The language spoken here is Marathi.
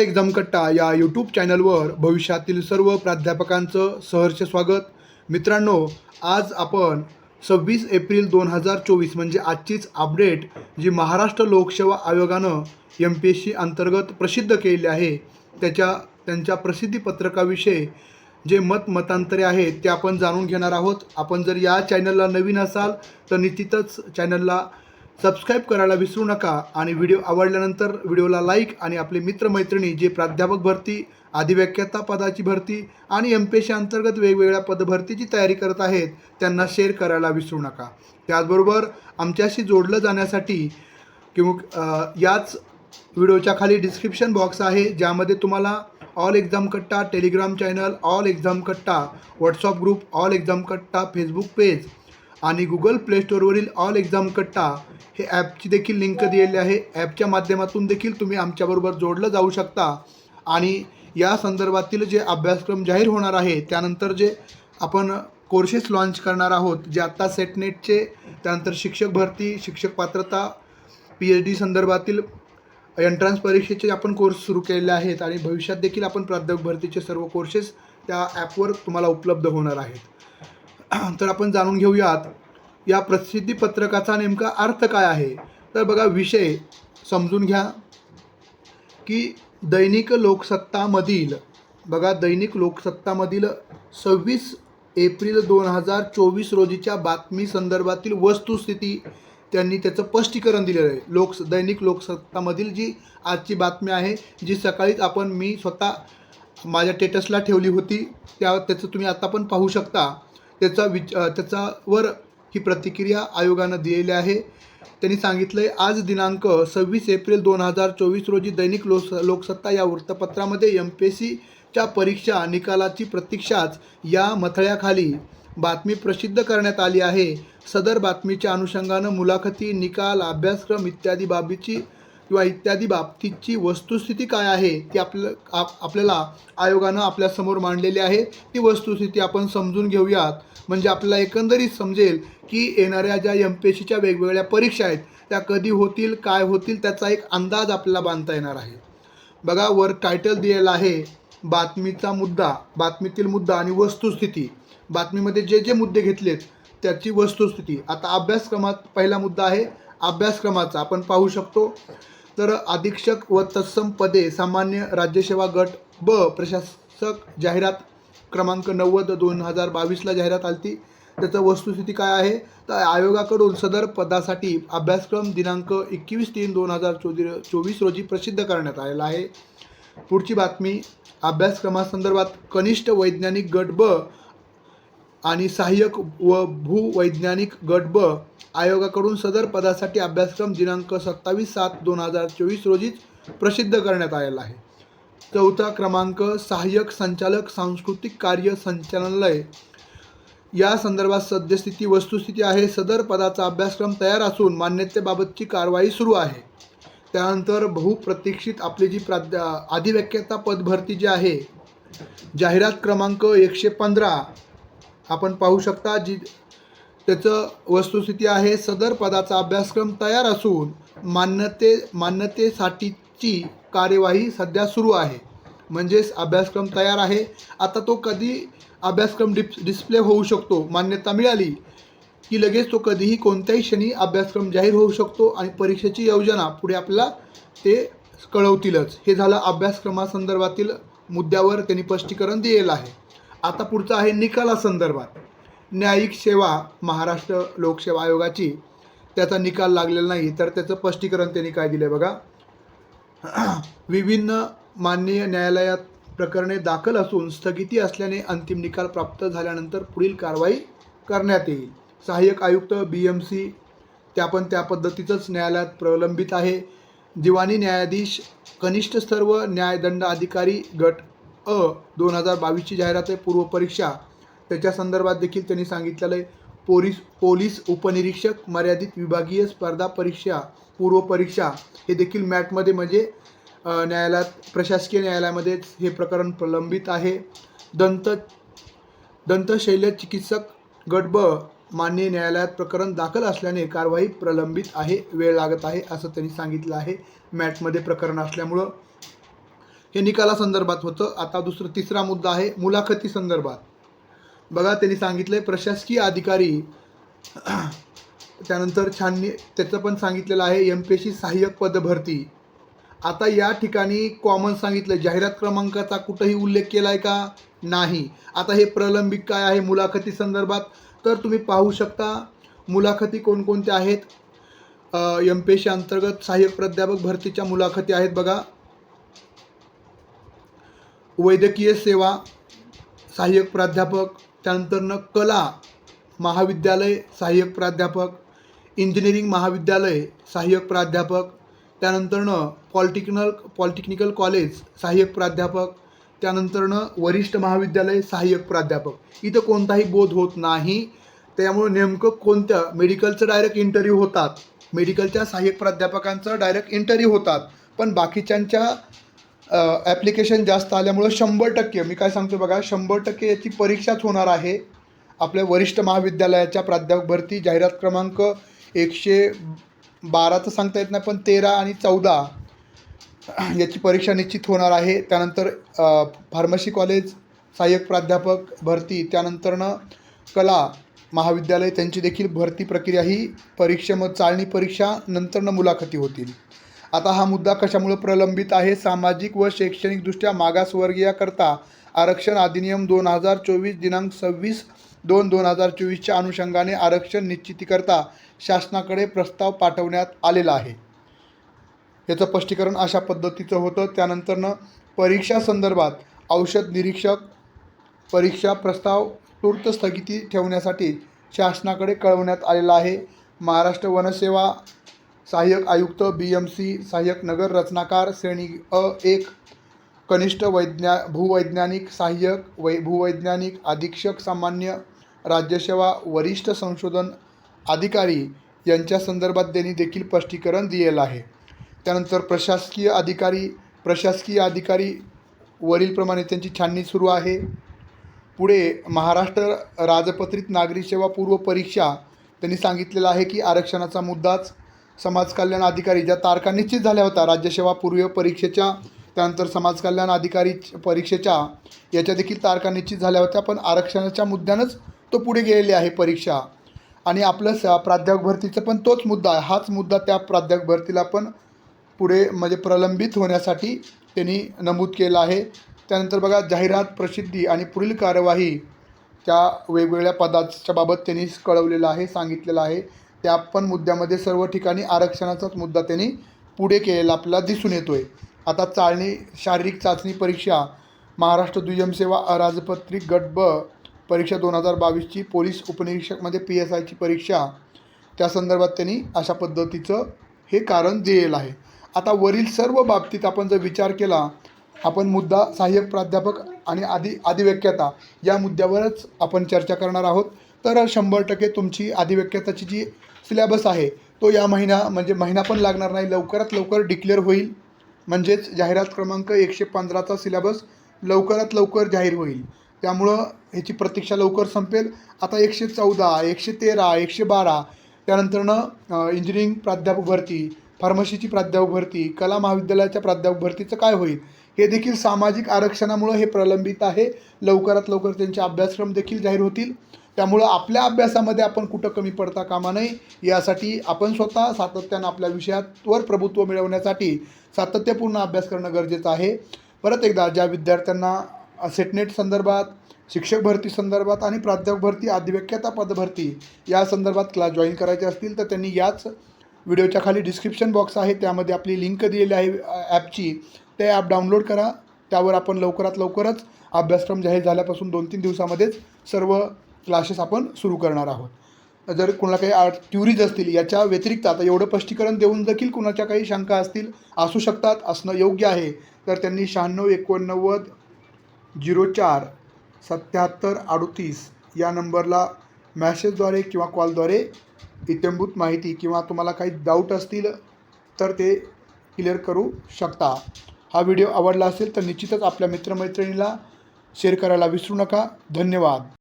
एक्झाम कट्टा या यूट्यूब चॅनलवर भविष्यातील सर्व प्राध्यापकांचं सहर्ष स्वागत. मित्रांनो, आज आपण 26 एप्रिल 2024 म्हणजे आजचीच अपडेट जी महाराष्ट्र लोकसेवा आयोगानं MPSC अंतर्गत प्रसिद्ध केलेली आहे त्यांच्या प्रसिद्धी पत्रकाविषयी जे मतांतरे आहेत ते आपण जाणून घेणार आहोत. आपण जर या चॅनलला नवीन असाल तर निश्चितच चॅनलला सबस्क्राईब करायला विसरू नका आणि व्हिडिओ आवडल्यानंतर व्हिडिओला लाईक आणि आपले मित्रमैत्रिणी जे प्राध्यापक भरती, अधिव्याख्याता पदाची भरती आणि MPSC अंतर्गत वेगवेगळ्या पदभरतीची तयारी करत आहेत त्यांना शेअर करायला विसरू नका. त्याचबरोबर आमच्याशी जोडलं जाण्यासाठी याच व्हिडिओच्या खाली डिस्क्रिप्शन बॉक्स आहे ज्यामध्ये तुम्हाला ऑल एक्झाम कट्टा टेलिग्राम चॅनल, ऑल एक्झाम कट्टा व्हॉट्सअप ग्रुप, ऑल एक्झाम कट्टा फेसबुक पेज आणि गुगल प्ले स्टोअरवरील ऑल एक्झाम कट्टा हे ॲपची देखील लिंक दिलेली आहे. ॲपच्या माध्यमातून देखील तुम्ही आमच्याबरोबर जोडलं जाऊ शकता आणि या संदर्भातील जे अभ्यासक्रम जाहीर होणार आहे त्यानंतर जे आपण कोर्सेस लॉन्च करणार आहोत जे आत्ता सेटनेटचे, त्यानंतर शिक्षक भरती, शिक्षक पात्रता, PhD संदर्भातील एंट्रन्स परीक्षेचे आपण कोर्स सुरू केलेले आहेत आणि भविष्यात देखील आपण प्राध्यापक भरतीचे सर्व कोर्सेस त्या ॲपवर तुम्हाला उपलब्ध होणार आहेत. तर आपण जाणून घेऊयात या प्रसिद्धी पत्रकाचा नेमका अर्थ काय आहे. तर बघा, विषय समजून घ्या की दैनिक लोकसत्तामधील 26 एप्रिल 2024 रोजीच्या बातमी संदर्भातील वस्तुस्थिती त्यांनी त्याचं स्पष्टीकरण दिलेलं आहे. दैनिक लोकसत्तामधील जी आजची बातमी आहे जी सकाळीच मी स्वतः माझ्या स्टेटसला ठेवली होती त्याचं तुम्ही आता पण पाहू शकता. त्याच्यावर ही प्रतिक्रिया आयोगानं दिलेली आहे. त्यांनी सांगितलं आहे, आज दिनांक 26 एप्रिल 2024 रोजी दैनिक लोकसत्ता या वृत्तपत्रामध्ये MPSCच्या परीक्षा निकालाची प्रतीक्षाच या मथळ्याखाली बातमी प्रसिद्ध करण्यात आली आहे. सदर बातमीच्या अनुषंगानं मुलाखती, निकाल, अभ्यासक्रम इत्यादी बाबतीची वस्तुस्थिती काय आहे ती आपल्याला आयोगानं आपल्यासमोर मांडलेली आहे. ती वस्तुस्थिती आपण समजून घेऊयात म्हणजे आपल्याला एकंदरीत समजेल की येणाऱ्या ज्या MPSCच्या वेगवेगळ्या परीक्षा आहेत त्या कधी होतील, काय होतील त्याचा एक अंदाज आपल्याला बांधता येणार आहे. बघा, वर टायटल दिलेलं आहे बातमीतील मुद्दा आणि वस्तुस्थिती. बातमीमध्ये जे मुद्दे घेतलेत त्याची वस्तुस्थिती. आता अभ्यासक्रमात पहिला मुद्दा आहे अभ्यासक्रमाचा. आपण पाहू शकतो तर अधीक्षक व तत्सम पदे सामान्य राज्यसेवा गट ब प्रशासक जाहिरात क्रमांक 90/2022ला जाहिरात आली. त्याचं वस्तुस्थिती काय आहे तर आयोगाकडून सदर पदासाठी अभ्यासक्रम दिनांक 21/3/2024 रोजी प्रसिद्ध करण्यात आलेला आहे. पुढची बातमी, अभ्यासक्रमासंदर्भात कनिष्ठ वैज्ञानिक गट ब आणि सहाय्यक व भूवैज्ञानिक गट ब आयोगाकडून सदर पदासाठी अभ्यासक्रम दिनांक 27/7/2024 रोजी प्रसिद्ध करण्यात आलेला आहे. चौथा क्रमांक, सहाय्यक संचालक सांस्कृतिक कार्य संचालनालय या संदर्भात सद्यस्थिती वस्तुस्थिती आहे. सदर पदाचा अभ्यासक्रम तयार असून मान्यतेबाबतची कारवाई सुरू आहे. त्यानंतर बहुप्रतीक्षित आपली जी अधिव्याख्याता पदभरती जी आहे जाहिरात क्रमांक 115 आपण पाहू शकता त्याचं वस्तुस्थिती आहे. सदर पदाचा अभ्यासक्रम तयार असून मान्यतेसाठीची कार्यवाही सध्या सुरू आहे. म्हणजेच अभ्यासक्रम तयार आहे. आता तो कधी अभ्यासक्रम डिस्प्ले होऊ शकतो, मान्यता मिळाली की लगेच तो कधीही कोणत्याही क्षणी अभ्यासक्रम जाहीर होऊ शकतो आणि परीक्षेची योजना पुढे आपल्याला ते कळवतीलच. हे झालं अभ्यासक्रमासंदर्भातील मुद्द्यावर त्यांनी स्पष्टीकरण दिलेलं आहे. आता पुढचं आहे निकालासंदर्भात. न्यायिक सेवा महाराष्ट्र लोकसेवा आयोगाची त्याचा निकाल लागलेला नाही तर त्याचं स्पष्टीकरण त्यांनी काय दिलं बघा. विभिन्न माननीय न्यायालयात प्रकरणे दाखल असून स्थगिती असल्याने अंतिम निकाल प्राप्त झाल्यानंतर पुढील कारवाई करण्यात येईल. सहाय्यक आयुक्त BMC त्या पद्धतीचंच न्यायालयात प्रलंबित आहे. दिवाणी न्यायाधीश कनिष्ठ सर्व न्यायदंड अधिकारी गट अ 2022ची जाहिरात आहे. पूर्वपरीक्षा त्याच्या संदर्भात देखील त्यांनी सांगितलेलं आहे. पोलीस उपनिरीक्षक मर्यादित विभागीय स्पर्धा परीक्षा पूर्वपरीक्षा हे देखील मॅटमध्ये म्हणजे न्यायालयात प्रशासकीय न्यायालयामध्येच हे प्रकरण प्रलंबित आहे. दंतशल्य चिकित्सक गट ब माननीय न्यायालयात प्रकरण दाखल असल्याने कारवाई प्रलंबित आहे, वेळ लागत आहे असं त्यांनी सांगितलं आहे मॅटमध्ये प्रकरण असल्यामुळं. हे निकालासंदर्भात होतं. आता तिसरा मुद्दा आहे मुलाखती संदर्भात. बघा त्यांनी सांगितलंय प्रशासकीय अधिकारी त्यानंतर त्याचं पण सांगितलेलं आहे MPSC सहाय्यक पदभरती. आता या ठिकाणी कॉमन सांगितलं, जाहिरात क्रमांकाचा कुठंही उल्लेख केला आहे का? नाही. आता हे प्रलंबित काय आहे मुलाखती संदर्भात, तर तुम्ही पाहू शकता मुलाखती कोणकोणत्या आहेत. MPSC अंतर्गत सहाय्यक प्राध्यापक भरतीच्या मुलाखती आहेत बघा. वैद्यकीय सेवा सहाय्यक प्राध्यापक, त्यानंतरनं कला महाविद्यालय सहाय्यक प्राध्यापक, इंजिनिअरिंग महाविद्यालय सहाय्यक प्राध्यापक, त्यानंतरनं पॉलिटेक्निकल कॉलेज सहाय्यक प्राध्यापक, त्यानंतरनं वरिष्ठ महाविद्यालय सहाय्यक प्राध्यापक. इथं कोणताही बोध होत नाही. त्यामुळे नेमकं कोणत्या मेडिकलचं डायरेक्ट इंटरव्ह्यू होतात, मेडिकलच्या सहाय्यक प्राध्यापकांचं डायरेक्ट इंटरव्ह्यू होतात, पण बाकीच्यांच्या ॲप्लिकेशन जास्त आल्यामुळं 100% मी काय सांगतो बघा, 100% याची परीक्षाच होणार आहे. आपल्या वरिष्ठ महाविद्यालयाच्या प्राध्यापक भरती जाहिरात क्रमांक 112 सांगता येत नाही, पण 13 आणि 14 याची परीक्षा निश्चित होणार आहे. त्यानंतर फार्मसी कॉलेज सहाय्यक प्राध्यापक भरती, त्यानंतरनं कला महाविद्यालय त्यांची देखील भरती प्रक्रिया ही चाळणी परीक्षा नंतरनं मुलाखती होतील. आता हा मुद्दा कशामुळे प्रलंबित आहे? सामाजिक व शैक्षणिकदृष्ट्या मागासवर्गीयाकरता आरक्षण अधिनियम 2024 दिनांक 26/2/2024च्या अनुषंगाने आरक्षण निश्चितीकरता शासनाकडे प्रस्ताव पाठवण्यात आलेला आहे. याचं स्पष्टीकरण अशा पद्धतीचं होतं. त्यानंतरनं परीक्षा संदर्भात औषध निरीक्षक परीक्षा प्रस्ताव तूर्त स्थगिती ठेवण्यासाठी शासनाकडे कळवण्यात आलेला आहे. महाराष्ट्र वनसेवा सहाय्यक आयुक्त BMC सहाय्यक नगर रचनाकार श्रेणी A1 कनिष्ठ भूवैज्ञानिक सहाय्यक भूवैज्ञानिक अधीक्षक सामान्य राज्यसेवा वरिष्ठ संशोधन अधिकारी यांच्या संदर्भात त्यांनी देखील स्पष्टीकरण दिलेलं आहे. त्यानंतर प्रशासकीय अधिकारी वरीलप्रमाणे त्यांची छाननी सुरू आहे. पुढे महाराष्ट्र राजपत्रित नागरी सेवा पूर्व परीक्षा त्यांनी सांगितलेलं आहे की आरक्षणाचा मुद्दाच समाज कल्याण अधिकारी ज्या तारखा निश्चित झाल्या होत्या राज्यसेवा पूर्व परीक्षेच्या, त्यानंतर समाज कल्याण अधिकारी परीक्षेच्या याच्या देखील तारखा निश्चित झाल्या होत्या, पण आरक्षणाच्या मुद्द्यानंच तो पुढे गेलेली आहे परीक्षा. आणि आपलं प्राध्यापक भरतीचं पण तोच मुद्दा आहे. हाच मुद्दा त्या प्राध्यापक भरतीला पण पुढे म्हणजे प्रलंबित होण्यासाठी त्यांनी नमूद केलं आहे. त्यानंतर बघा जाहिरात प्रसिद्धी आणि पुढील कार्यवाही त्या वेगवेगळ्या पदाच्या बाबत त्यांनी कळवलेलं आहे, सांगितलेलं आहे. त्या पण मुद्द्यामध्ये सर्व ठिकाणी आरक्षणाचाच मुद्दा त्यांनी पुढे केलेला आपल्याला दिसून येतो आहे. आता शारीरिक चाचणी परीक्षा महाराष्ट्र दुय्यम सेवा अराजपत्रित गट ब परीक्षा 2022ची पोलीस उपनिरीक्षकमध्ये PSIची परीक्षा त्या संदर्भात त्यांनी अशा पद्धतीचं हे कारण दिलेलं आहे. आता वरील सर्व बाबतीत आपण जर विचार केला, आपण मुद्दा सहाय्यक प्राध्यापक आणि अधिव्याख्याता या मुद्द्यावरच आपण चर्चा करणार आहोत. तर 100% तुमची अधिव्याख्याताची जी सिलेबस आहे तो या महिना पण लागणार नाही, लवकरात लवकर डिक्लेअर होईल. म्हणजेच जाहिरात क्रमांक 115चा सिलेबस लवकरात लवकर जाहीर होईल. त्यामुळं ह्याची प्रतीक्षा लवकर संपेल. आता 114, 113, 112 त्यानंतरनं इंजिनिअरिंग प्राध्यापक भरती, फार्मसीची प्राध्यापक भरती, कला महाविद्यालयाच्या प्राध्यापक भरतीचं काय होईल हे देखील सामाजिक आरक्षणामुळं हे प्रलंबित आहे. लवकरात लवकर त्यांचे अभ्यासक्रम देखील जाहीर होतील. त्यामुळं आपल्या अभ्यासामध्ये आपण कुठं कमी पडता कामा नये, यासाठी आपण स्वतः सातत्यानं आपल्या विषयावर प्रभुत्व मिळवण्यासाठी सातत्यपूर्ण अभ्यास करणं गरजेचं आहे. परत एकदा ज्या विद्यार्थ्यांना सेटनेट संदर्भात, शिक्षक भरती संदर्भात आणि प्राध्यापक भरती, अधिव्याख्याता पदभरती या संदर्भात क्लास जॉईन करायचे असतील तर त्यांनी याच व्हिडिओच्या खाली डिस्क्रिप्शन बॉक्स आहे त्यामध्ये आपली लिंक दिलेली आहे ॲपची. ते ॲप डाउनलोड करा. त्यावर आपण लवकरात लवकरच अभ्यासक्रम जाहीर झाल्यापासून 2-3 दिवसामध्येच सर्व क्लासेस आपण सुरू करणार आहोत. जर कोणाला काही क्युरीज असतील याच्या व्यतिरिक्त आता एवढं स्पष्टीकरण देऊन देखील कुणाच्या काही शंका असू शकतात, असणं योग्य आहे, तर त्यांनी 96 89 04 77 38 या नंबरला मॅसेजद्वारे किंवा कॉलद्वारे इत्थंभूत माहिती किंवा तुम्हाला काही डाऊट असतील तर ते क्लिअर करू शकता. हा व्हिडिओ आवडला असेल तर निश्चितच आपल्या मित्रमैत्रिणीला शेअर करायला विसरू नका. धन्यवाद.